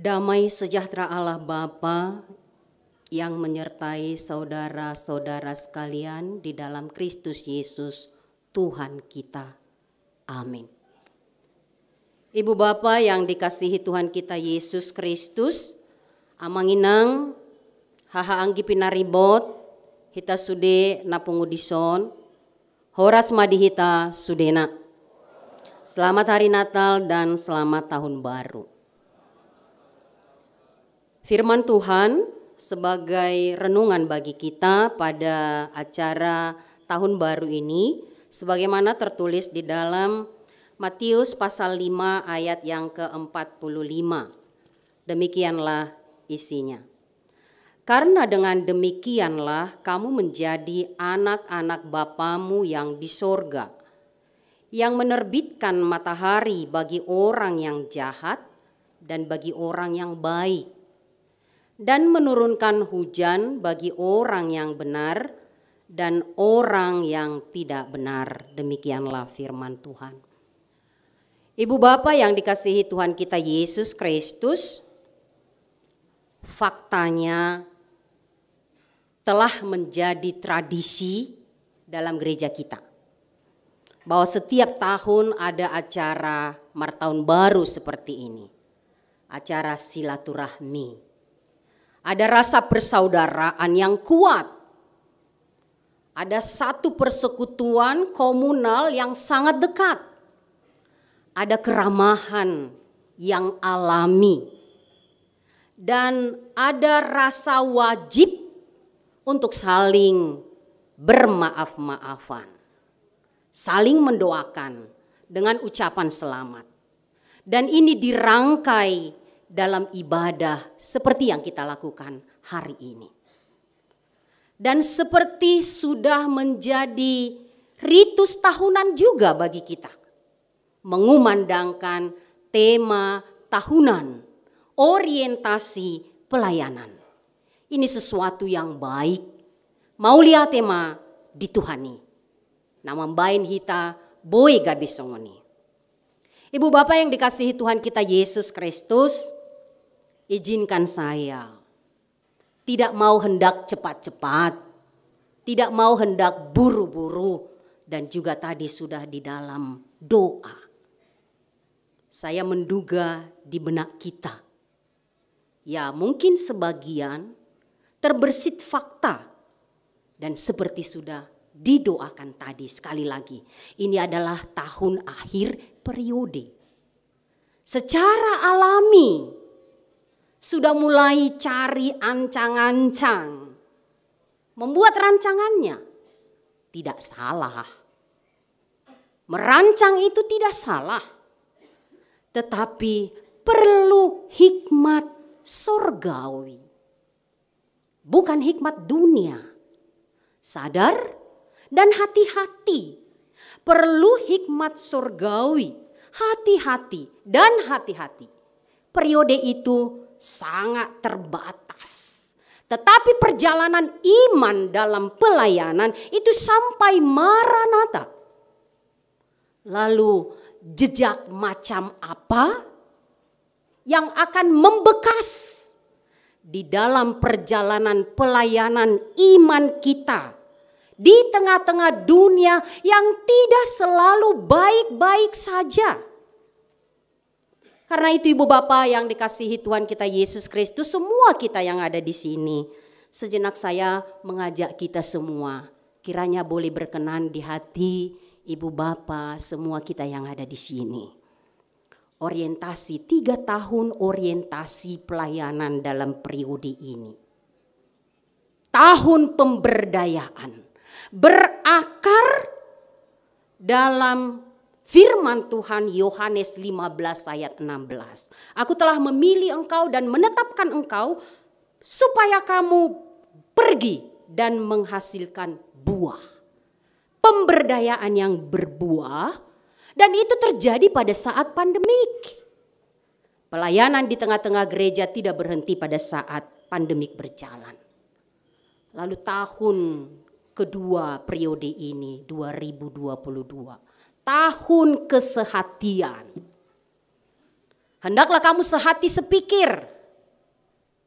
Damai sejahtera Allah Bapa yang menyertai saudara-saudara sekalian di dalam Kristus Yesus Tuhan kita. Amin. Ibu Bapa yang dikasihi Tuhan kita Yesus Kristus, amanginang haha anggi pinaribot hita sude napungudison horas madihita sudena. Selamat hari Natal dan selamat tahun baru. Firman Tuhan sebagai renungan bagi kita pada acara tahun baru ini sebagaimana tertulis di dalam Matius pasal 5 ayat yang ke-45. Demikianlah isinya. Karena dengan demikianlah kamu menjadi anak-anak Bapamu yang di sorga, yang menerbitkan matahari bagi orang yang jahat dan bagi orang yang baik, dan menurunkan hujan bagi orang yang benar dan orang yang tidak benar. Demikianlah firman Tuhan. Ibu Bapa yang dikasihi Tuhan kita Yesus Kristus, faktanya telah menjadi tradisi dalam gereja kita, bahwa setiap tahun ada acara Martahun Baru seperti ini, acara silaturahmi. Ada rasa persaudaraan yang kuat, ada satu persekutuan komunal yang sangat dekat, ada keramahan yang alami, dan ada rasa wajib untuk saling bermaaf-maafan, saling mendoakan dengan ucapan selamat. Dan ini dirangkai dalam ibadah seperti yang kita lakukan hari ini. Dan seperti sudah menjadi ritus tahunan juga bagi kita, mengumandangkan tema tahunan, orientasi pelayanan. Ini sesuatu yang baik. Mau lihat tema dituhani. Nama bain hita boy gabisongoni. Ibu Bapak yang dikasihi Tuhan kita Yesus Kristus, izinkan saya tidak mau hendak cepat-cepat, tidak mau hendak buru-buru, dan juga tadi sudah di dalam doa. Saya menduga di benak kita, ya mungkin sebagian terbersit fakta, dan seperti sudah didoakan tadi sekali lagi, ini adalah tahun akhir periode. Secara alami sudah mulai cari ancang-ancang, membuat rancangannya. Tidak salah, merancang itu tidak salah, tetapi perlu hikmat surgawi, bukan hikmat dunia. Sadar dan hati-hati, perlu hikmat surgawi, hati-hati dan hati-hati. Periode itu sangat terbatas, tetapi perjalanan iman dalam pelayanan itu sampai Maranatha. Lalu jejak macam apa yang akan membekas di dalam perjalanan pelayanan iman kita di tengah-tengah dunia yang tidak selalu baik-baik saja. Karena itu Ibu Bapa yang dikasihi Tuhan kita Yesus Kristus, semua kita yang ada di sini, sejenak saya mengajak kita semua, kiranya boleh berkenan di hati Ibu Bapa semua kita yang ada di sini. Orientasi 3 tahun orientasi pelayanan dalam periode ini. Tahun pemberdayaan berakar dalam firman Tuhan Yohanes 15 ayat 16. Aku telah memilih engkau dan menetapkan engkau supaya kamu pergi dan menghasilkan buah. Pemberdayaan yang berbuah. Dan itu terjadi pada saat pandemik. Pelayanan di tengah-tengah gereja tidak berhenti pada saat pandemik berjalan. Lalu tahun kedua periode ini 2022, tahun kesehatian. Hendaklah kamu sehati sepikir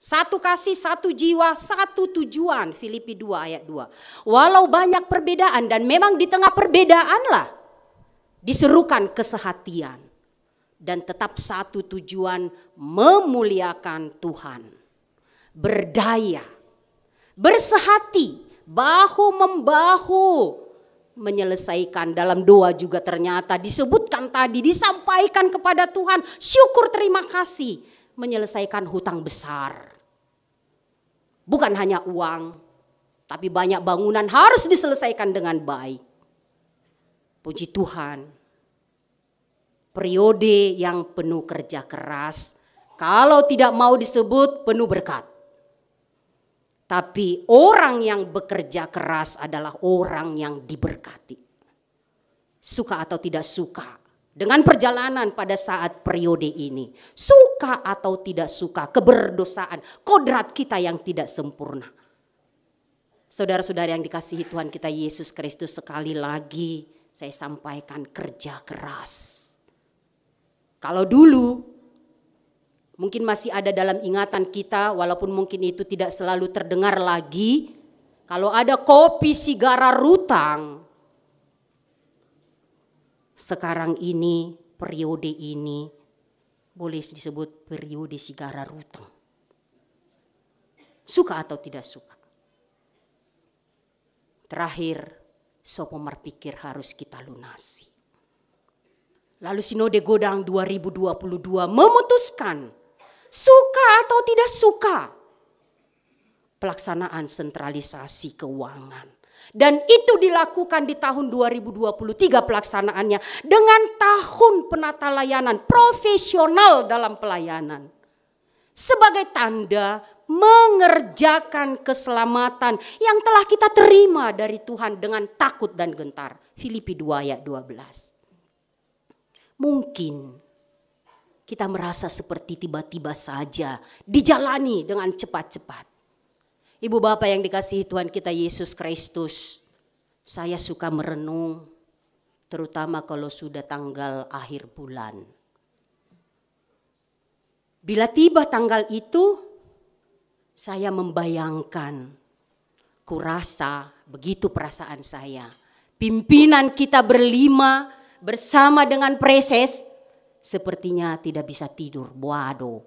Satu kasih, satu jiwa, satu tujuan. Filipi 2 ayat 2. Walau banyak perbedaan, dan memang di tengah perbedaanlah diserukan kesehatian. Dan tetap satu tujuan, memuliakan Tuhan. Berdaya, bersehati, bahu-membahu, menyelesaikan. Dalam doa juga ternyata disebutkan tadi, disampaikan kepada Tuhan, syukur terima kasih, menyelesaikan hutang besar. Bukan hanya uang, tapi banyak bangunan harus diselesaikan dengan baik. Puji Tuhan, periode yang penuh kerja keras, kalau tidak mau disebut penuh berkat. Tapi orang yang bekerja keras adalah orang yang diberkati. Suka atau tidak suka dengan perjalanan pada saat periode ini. Suka atau tidak suka, keberdosaan, kodrat kita yang tidak sempurna. Saudara-saudara yang dikasihi Tuhan kita Yesus Kristus, sekali lagi saya sampaikan, kerja keras. Kalau dulu mungkin masih ada dalam ingatan kita, walaupun mungkin itu tidak selalu terdengar lagi. Kalau ada kopi sigara rutang, sekarang ini, periode ini boleh disebut periode sigara rutang. Suka atau tidak suka. Terakhir, sopo marpikir harus kita lunasi. Lalu Sinode Godang 2022 memutuskan, suka atau tidak suka, pelaksanaan sentralisasi keuangan. Dan itu dilakukan di tahun 2023 pelaksanaannya dengan tahun penata layanan, profesional dalam pelayanan. Sebagai tanda mengerjakan keselamatan yang telah kita terima dari Tuhan dengan takut dan gentar. Filipi 2 ayat 12. Mungkin kita merasa seperti tiba-tiba saja dijalani dengan cepat-cepat. Ibu bapak yang dikasihi Tuhan kita Yesus Kristus, saya suka merenung terutama kalau sudah tanggal akhir bulan. Bila tiba tanggal itu, saya membayangkan, kurasa begitu perasaan saya. Pimpinan kita berlima bersama dengan preses sepertinya tidak bisa tidur. Boado,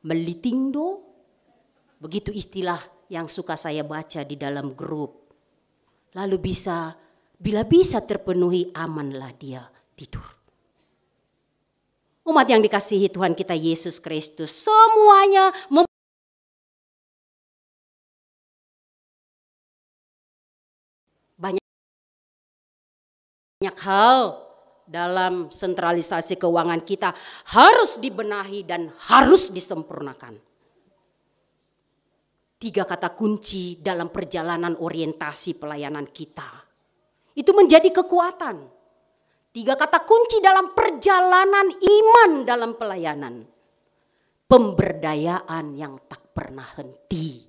melitingdo, begitu istilah yang suka saya baca di dalam grup. Lalu bila bisa terpenuhi, amanlah dia tidur. Umat yang dikasihi Tuhan kita Yesus Kristus, semuanya banyak hal dalam sentralisasi keuangan kita harus dibenahi dan harus disempurnakan. 3 kata kunci dalam perjalanan orientasi pelayanan kita. Itu menjadi kekuatan. 3 kata kunci dalam perjalanan iman dalam pelayanan. Pemberdayaan yang tak pernah henti.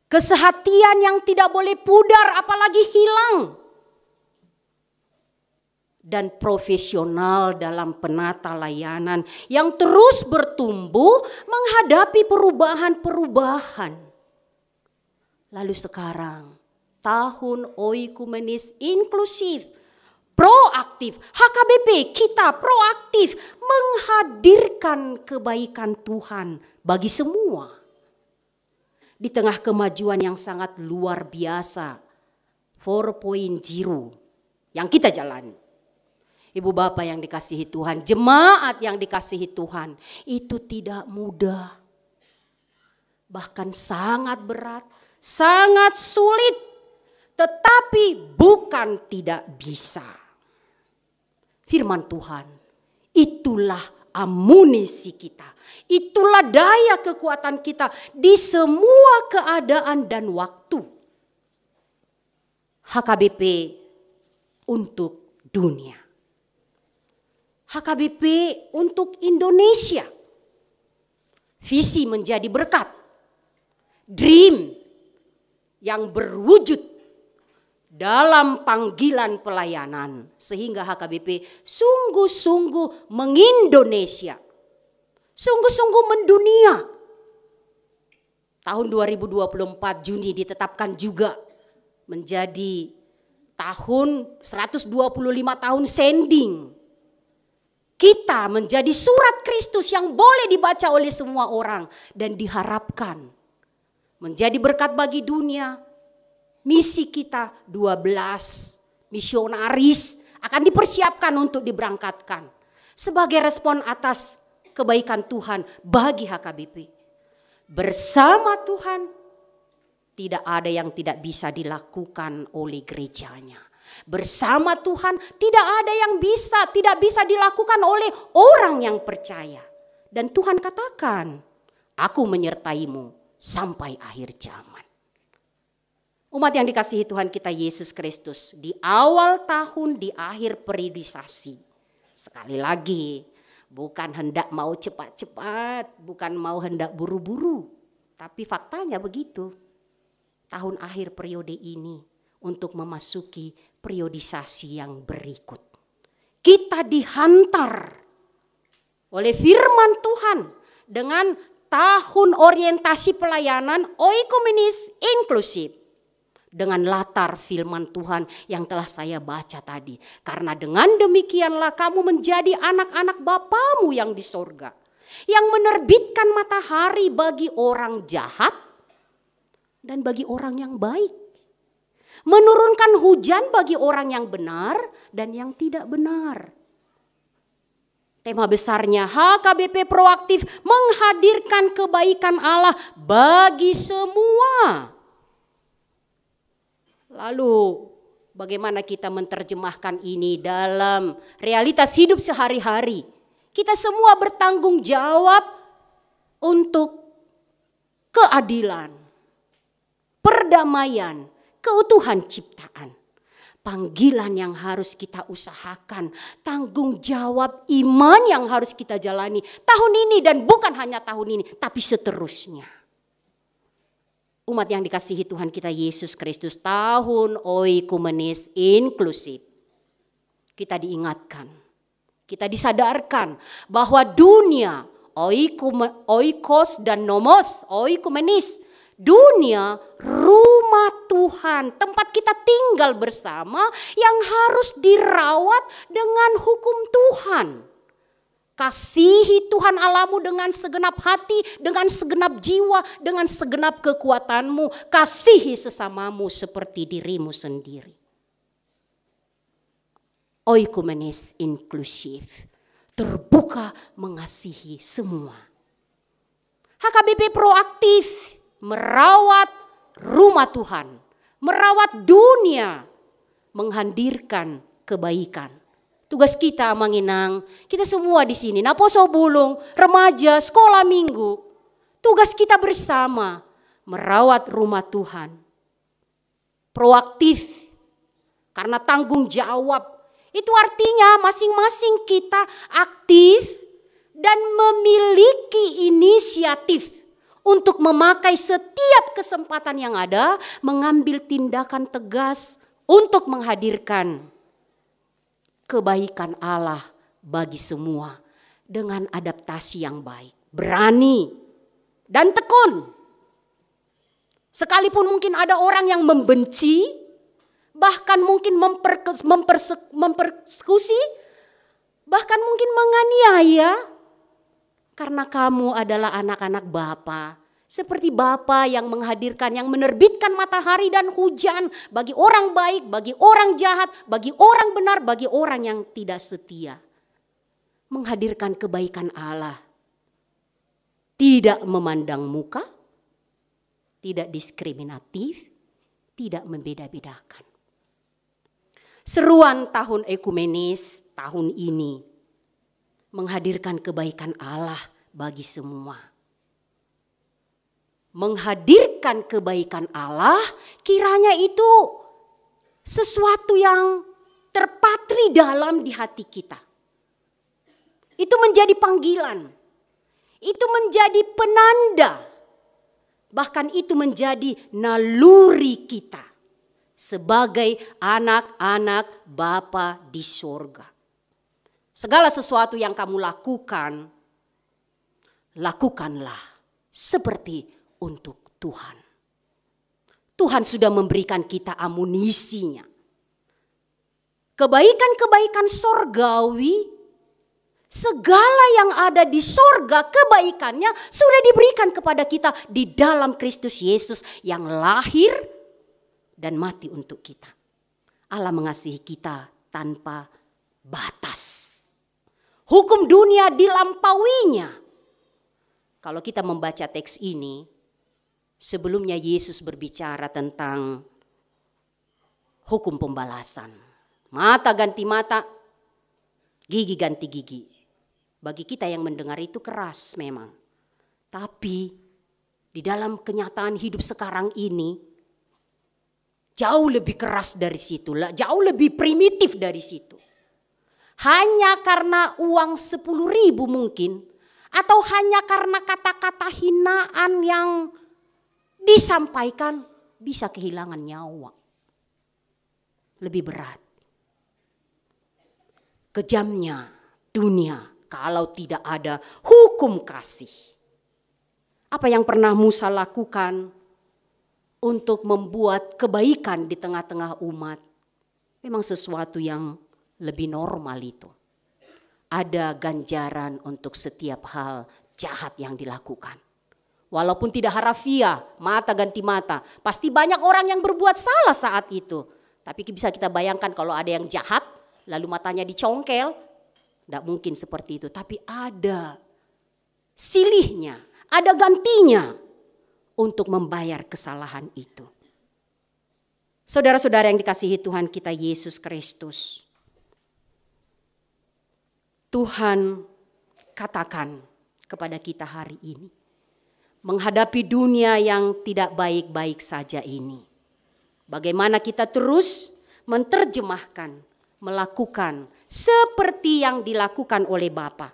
Kesehatian yang tidak boleh pudar apalagi hilang. Dan profesional dalam penata layanan yang terus bertumbuh menghadapi perubahan-perubahan. Lalu sekarang tahun oikumenis inklusif, proaktif, HKBP kita proaktif menghadirkan kebaikan Tuhan bagi semua. Di tengah kemajuan yang sangat luar biasa 4.0 yang kita jalani. Ibu bapak yang dikasihi Tuhan, jemaat yang dikasihi Tuhan, itu tidak mudah. Bahkan sangat berat, sangat sulit, tetapi bukan tidak bisa. Firman Tuhan, itulah amunisi kita, itulah daya kekuatan kita di semua keadaan dan waktu. HKBP untuk dunia. HKBP untuk Indonesia. Visi menjadi berkat. Dream yang berwujud dalam panggilan pelayanan. Sehingga HKBP sungguh-sungguh mengindonesia. sungguh-sungguh mendunia. Tahun 2024 Juni ditetapkan juga menjadi tahun 125 tahun sending. Kita menjadi surat Kristus yang boleh dibaca oleh semua orang dan diharapkan menjadi berkat bagi dunia. Misi kita 12 misionaris akan dipersiapkan untuk diberangkatkan sebagai respon atas kebaikan Tuhan bagi HKBP. Bersama Tuhan tidak ada yang tidak bisa dilakukan oleh gerejanya. Bersama Tuhan tidak ada yang tidak bisa dilakukan oleh orang yang percaya. Dan Tuhan katakan, aku menyertaimu sampai akhir zaman. Umat yang dikasihi Tuhan kita Yesus Kristus, di awal tahun, di akhir periodisasi. Sekali lagi, bukan hendak mau cepat-cepat, bukan mau hendak buru-buru. Tapi faktanya begitu. Tahun akhir periode ini untuk memasuki periodisasi yang berikut. Kita dihantar oleh firman Tuhan dengan tahun orientasi pelayanan oikomenis inklusif. Dengan latar firman Tuhan yang telah saya baca tadi. Karena dengan demikianlah kamu menjadi anak-anak Bapamu yang di sorga. Yang menerbitkan matahari bagi orang jahat dan bagi orang yang baik. Menurunkan hujan bagi orang yang benar dan yang tidak benar. Tema besarnya HKBP proaktif menghadirkan kebaikan Allah bagi semua. Lalu bagaimana kita menerjemahkan ini dalam realitas hidup sehari-hari? Kita semua bertanggung jawab untuk keadilan, perdamaian, keutuhan ciptaan. Panggilan yang harus kita usahakan, tanggung jawab iman yang harus kita jalani tahun ini dan bukan hanya tahun ini, tapi seterusnya. Umat yang dikasihi Tuhan kita Yesus Kristus, tahun oikumenis inklusif. Kita diingatkan, kita disadarkan bahwa dunia oikos dan nomos, oikumenis, dunia rumah Tuhan, tempat kita tinggal bersama yang harus dirawat dengan hukum Tuhan. Kasihi Tuhan Allahmu dengan segenap hati, dengan segenap jiwa, dengan segenap kekuatanmu. Kasihi sesamamu seperti dirimu sendiri. Oikumenis inklusif, terbuka mengasihi semua. HKBP proaktif merawat rumah Tuhan, merawat dunia, menghadirkan kebaikan. Tugas kita Manginang, kita semua di sini, Naposo Bulung, remaja, sekolah minggu. Tugas kita bersama merawat rumah Tuhan. Proaktif, karena tanggung jawab. Itu artinya masing-masing kita aktif dan memiliki inisiatif untuk memakai setiap kesempatan yang ada, mengambil tindakan tegas untuk menghadirkan kebaikan Allah bagi semua dengan adaptasi yang baik, berani dan tekun. Sekalipun mungkin ada orang yang membenci, bahkan mungkin mempersekusi, bahkan mungkin menganiaya, karena kamu adalah anak-anak Bapa. Seperti Bapa yang menghadirkan, yang menerbitkan matahari dan hujan bagi orang baik, bagi orang jahat, bagi orang benar, bagi orang yang tidak setia. Menghadirkan kebaikan Allah. Tidak memandang muka, tidak diskriminatif, tidak membeda-bedakan. Seruan tahun ekumenis tahun ini menghadirkan kebaikan Allah bagi semua. Menghadirkan kebaikan Allah, kiranya itu sesuatu yang terpatri dalam di hati kita. Itu menjadi panggilan, itu menjadi penanda, bahkan itu menjadi naluri kita sebagai anak-anak Bapa di surga. Segala sesuatu yang kamu lakukan lakukanlah seperti untuk Tuhan. Tuhan sudah memberikan kita amunisinya. Kebaikan-kebaikan sorgawi, segala yang ada di sorga kebaikannya sudah diberikan kepada kita di dalam Kristus Yesus yang lahir dan mati untuk kita. Allah mengasihi kita tanpa batas. Hukum dunia dilampauinya. Kalau kita membaca teks ini, sebelumnya Yesus berbicara tentang hukum pembalasan. Mata ganti mata, gigi ganti gigi. Bagi kita yang mendengar itu keras memang. Tapi di dalam kenyataan hidup sekarang ini, jauh lebih keras dari situ, jauh lebih primitif dari situ. Hanya karena uang 10.000 mungkin, atau hanya karena kata-kata hinaan yang disampaikan bisa kehilangan nyawa. Lebih berat. Kejamnya dunia kalau tidak ada hukum kasih. Apa yang pernah Musa lakukan untuk membuat kebaikan di tengah-tengah umat? Memang sesuatu yang lebih normal itu. Ada ganjaran untuk setiap hal jahat yang dilakukan. Walaupun tidak harafiah, mata ganti mata. Pasti banyak orang yang berbuat salah saat itu. Tapi bisa kita bayangkan kalau ada yang jahat, lalu matanya dicongkel. Tidak mungkin seperti itu. Tapi ada silihnya, ada gantinya untuk membayar kesalahan itu. Saudara-saudara yang dikasihi Tuhan kita Yesus Kristus. Tuhan katakan kepada kita hari ini, menghadapi dunia yang tidak baik-baik saja ini, bagaimana kita terus menerjemahkan, melakukan seperti yang dilakukan oleh Bapa,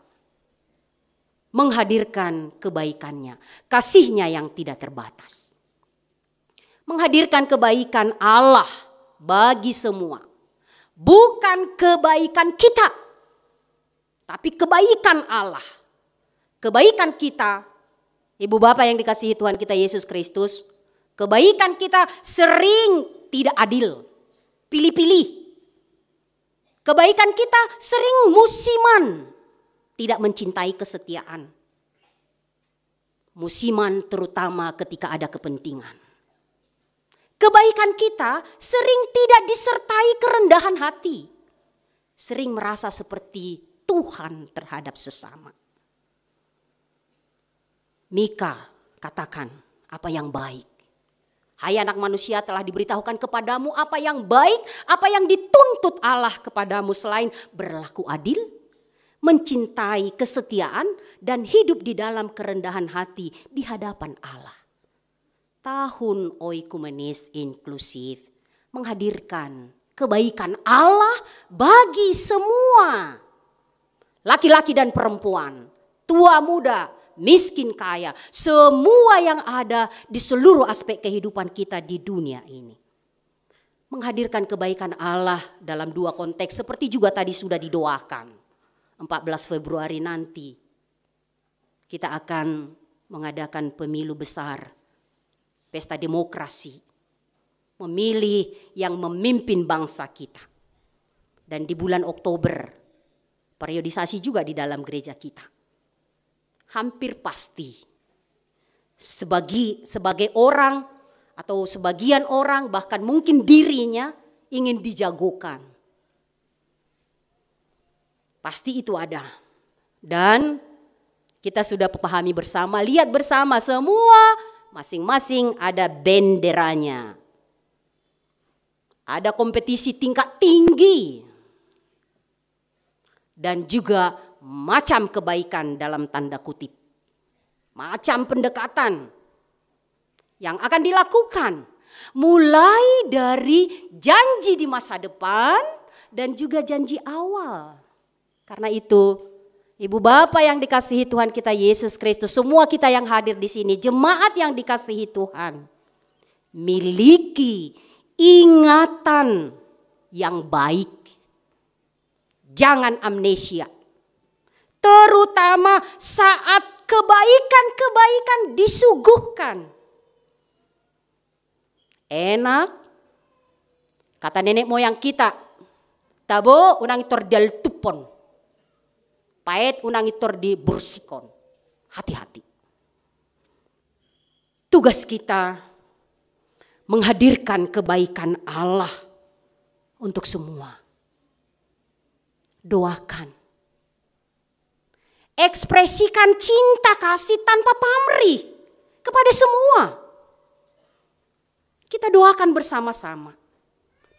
menghadirkan kebaikannya, kasihnya yang tidak terbatas, menghadirkan kebaikan Allah bagi semua, bukan kebaikan kita, tapi kebaikan Allah. Kebaikan kita, ibu bapak yang dikasihi Tuhan kita Yesus Kristus, kebaikan kita sering tidak adil, pilih-pilih. Kebaikan kita sering musiman, tidak mencintai kesetiaan. Musiman terutama ketika ada kepentingan. Kebaikan kita sering tidak disertai kerendahan hati. Sering merasa seperti Tuhan terhadap sesama. Mika katakan apa yang baik. Hai anak manusia, telah diberitahukan kepadamu apa yang baik, apa yang dituntut Allah kepadamu selain berlaku adil, mencintai kesetiaan dan hidup di dalam kerendahan hati di hadapan Allah. Tahun oikumenis inklusif menghadirkan kebaikan Allah bagi semua. Laki-laki dan perempuan, tua muda, miskin kaya, semua yang ada di seluruh aspek kehidupan kita di dunia ini. Menghadirkan kebaikan Allah dalam dua konteks seperti juga tadi sudah didoakan. 14 Februari nanti kita akan mengadakan pemilu besar, pesta demokrasi, memilih yang memimpin bangsa kita. Dan di bulan Oktober, periodisasi juga di dalam gereja kita. Hampir pasti sebagai orang atau sebagian orang bahkan mungkin dirinya ingin dijagokan. Pasti itu ada. Dan kita sudah pahami bersama, lihat bersama semua masing-masing ada benderanya. Ada kompetisi tingkat tinggi. Dan juga macam kebaikan dalam tanda kutip. Macam pendekatan yang akan dilakukan. Mulai dari janji di masa depan dan juga janji awal. Karena itu, ibu bapak yang dikasihi Tuhan kita Yesus Kristus, semua kita yang hadir di sini, jemaat yang dikasihi Tuhan, miliki ingatan yang baik. Jangan amnesia. Terutama saat kebaikan-kebaikan disuguhkan. Enak, kata nenek moyang kita, tabo unang itor dal tupon, pait unang itor di bursikon. Hati-hati. Tugas kita menghadirkan kebaikan Allah untuk semua. Doakan. Ekspresikan cinta kasih tanpa pamrih kepada semua. Kita doakan bersama-sama.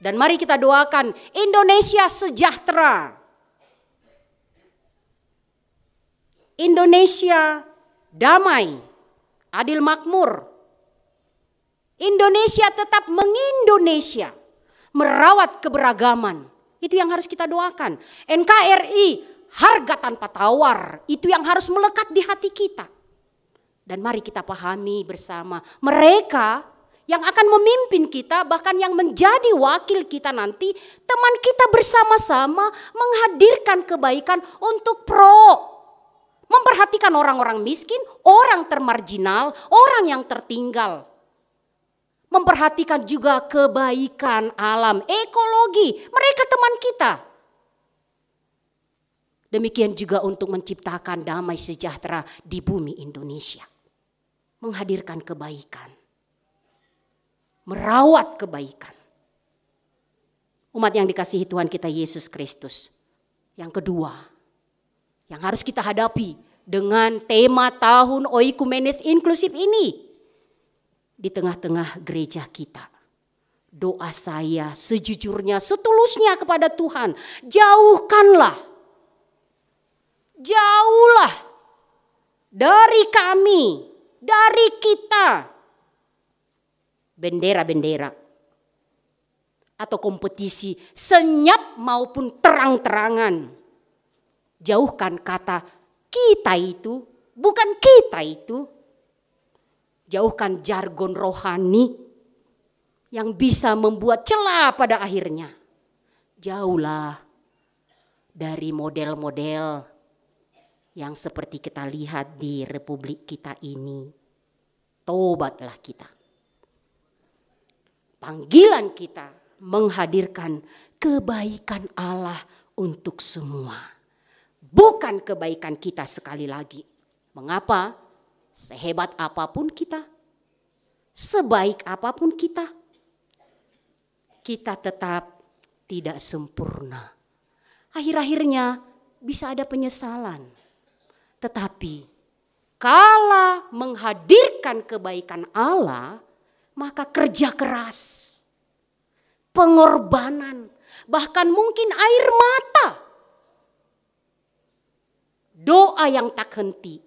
Dan mari kita doakan Indonesia sejahtera. Indonesia damai, adil makmur. Indonesia tetap mengindonesia, merawat keberagaman. Itu yang harus kita doakan. NKRI harga tanpa tawar, itu yang harus melekat di hati kita. Dan mari kita pahami bersama, mereka yang akan memimpin kita, bahkan yang menjadi wakil kita nanti, teman kita bersama-sama menghadirkan kebaikan untuk memperhatikan orang-orang miskin, orang termarginal, orang yang tertinggal. Memperhatikan juga kebaikan alam, ekologi, mereka teman kita. Demikian juga untuk menciptakan damai sejahtera di bumi Indonesia. Menghadirkan kebaikan. Merawat kebaikan. Umat yang dikasihi Tuhan kita Yesus Kristus. Yang kedua, yang harus kita hadapi dengan tema tahun Oikumenes Inklusif ini. Di tengah-tengah gereja kita. Doa saya sejujurnya, setulusnya kepada Tuhan. Jauhlah dari kami, dari kita. Bendera-bendera. Atau kompetisi senyap maupun terang-terangan. Jauhkan kata kita itu, bukan kita itu. Jauhkan jargon rohani yang bisa membuat celah pada akhirnya. Jauhlah dari model-model yang seperti kita lihat di republik kita ini. Tobatlah kita. Panggilan kita menghadirkan kebaikan Allah untuk semua. Bukan kebaikan kita sekali lagi. Mengapa? Sehebat apapun kita, sebaik apapun kita, kita tetap tidak sempurna. Akhir-akhirnya bisa ada penyesalan. Tetapi kala menghadirkan kebaikan Allah, maka kerja keras, pengorbanan, bahkan mungkin air mata, doa yang tak henti,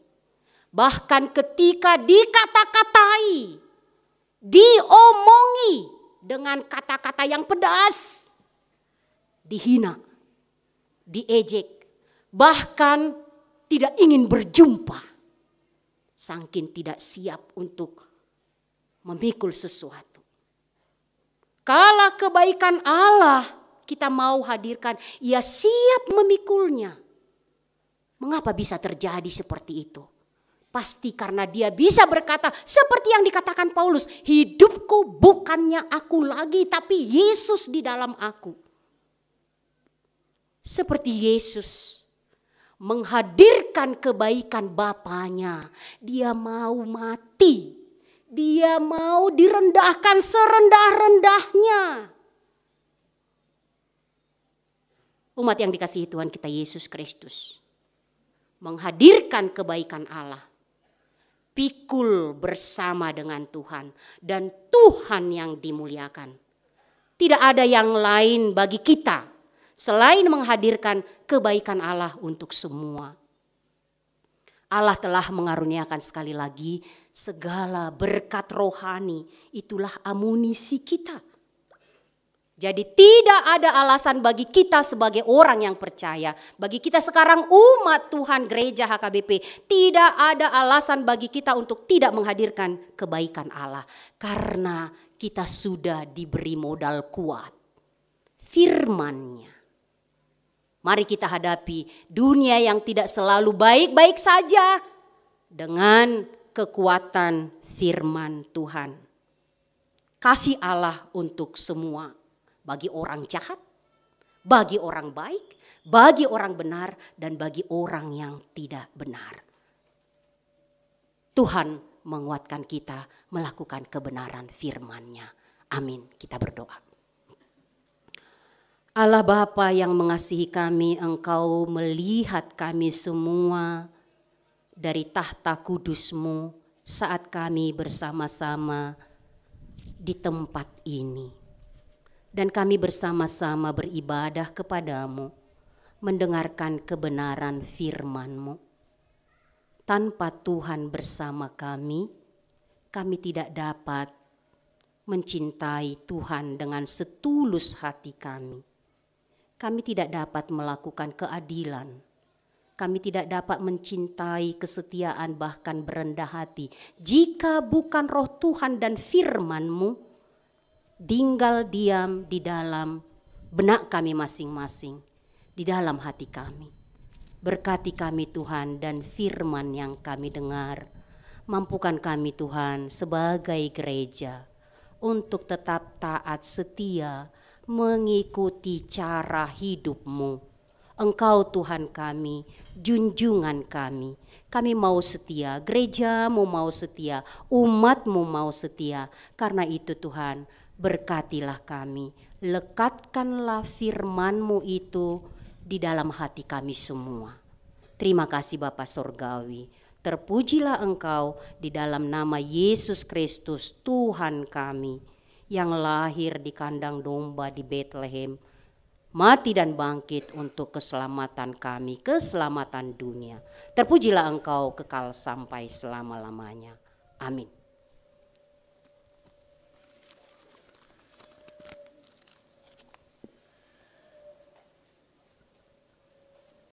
bahkan ketika dikata-katai, diomongi dengan kata-kata yang pedas, dihina, diejek, bahkan tidak ingin berjumpa, saking tidak siap untuk memikul sesuatu. Kala kebaikan Allah kita mau hadirkan, ia siap memikulnya. Mengapa bisa terjadi seperti itu? Pasti karena dia bisa berkata seperti yang dikatakan Paulus, hidupku bukannya aku lagi, tapi Yesus di dalam aku. Seperti Yesus menghadirkan kebaikan Bapaknya, dia mau mati. Dia mau direndahkan serendah-rendahnya. Umat yang dikasihi Tuhan kita Yesus Kristus menghadirkan kebaikan Allah. Pikul bersama dengan Tuhan dan Tuhan yang dimuliakan. Tidak ada yang lain bagi kita selain menghadirkan kebaikan Allah untuk semua. Allah telah mengaruniakan sekali lagi segala berkat rohani, itulah amunisi kita. Jadi tidak ada alasan bagi kita sebagai orang yang percaya, bagi kita sekarang umat Tuhan gereja HKBP, tidak ada alasan bagi kita untuk tidak menghadirkan kebaikan Allah. Karena kita sudah diberi modal kuat, firman-Nya. Mari kita hadapi dunia yang tidak selalu baik-baik saja. dengan kekuatan firman Tuhan. Kasih Allah untuk semua, bagi orang jahat, bagi orang baik, bagi orang benar, dan bagi orang yang tidak benar. Tuhan menguatkan kita melakukan kebenaran firman-Nya. Amin. Kita berdoa. Allah Bapa yang mengasihi kami, Engkau melihat kami semua dari tahta kudus-Mu saat kami bersama-sama di tempat ini. Dan kami bersama-sama beribadah kepadamu, mendengarkan kebenaran firman-Mu. Tanpa Tuhan bersama kami tidak dapat mencintai Tuhan dengan setulus hati kami. Kami tidak dapat melakukan keadilan. Kami tidak dapat mencintai kesetiaan bahkan berendah hati. Jika bukan roh Tuhan dan firman-Mu tinggal diam di dalam benak kami masing-masing, di dalam hati kami. Berkati kami Tuhan dan firman yang kami dengar. Mampukan kami Tuhan sebagai gereja untuk tetap taat setia mengikuti cara hidup-Mu. Engkau Tuhan kami, junjungan kami. Kami mau setia, gereja-Mu mau setia, umat-Mu mau setia. Karena itu Tuhan, berkatilah kami. Lekatkanlah firman-Mu itu di dalam hati kami semua. Terima kasih Bapa Sorgawi. Terpujilah Engkau di dalam nama Yesus Kristus Tuhan kami, yang lahir di kandang domba di Bethlehem, mati dan bangkit untuk keselamatan kami, keselamatan dunia. Terpujilah Engkau kekal sampai selama-lamanya. Amin.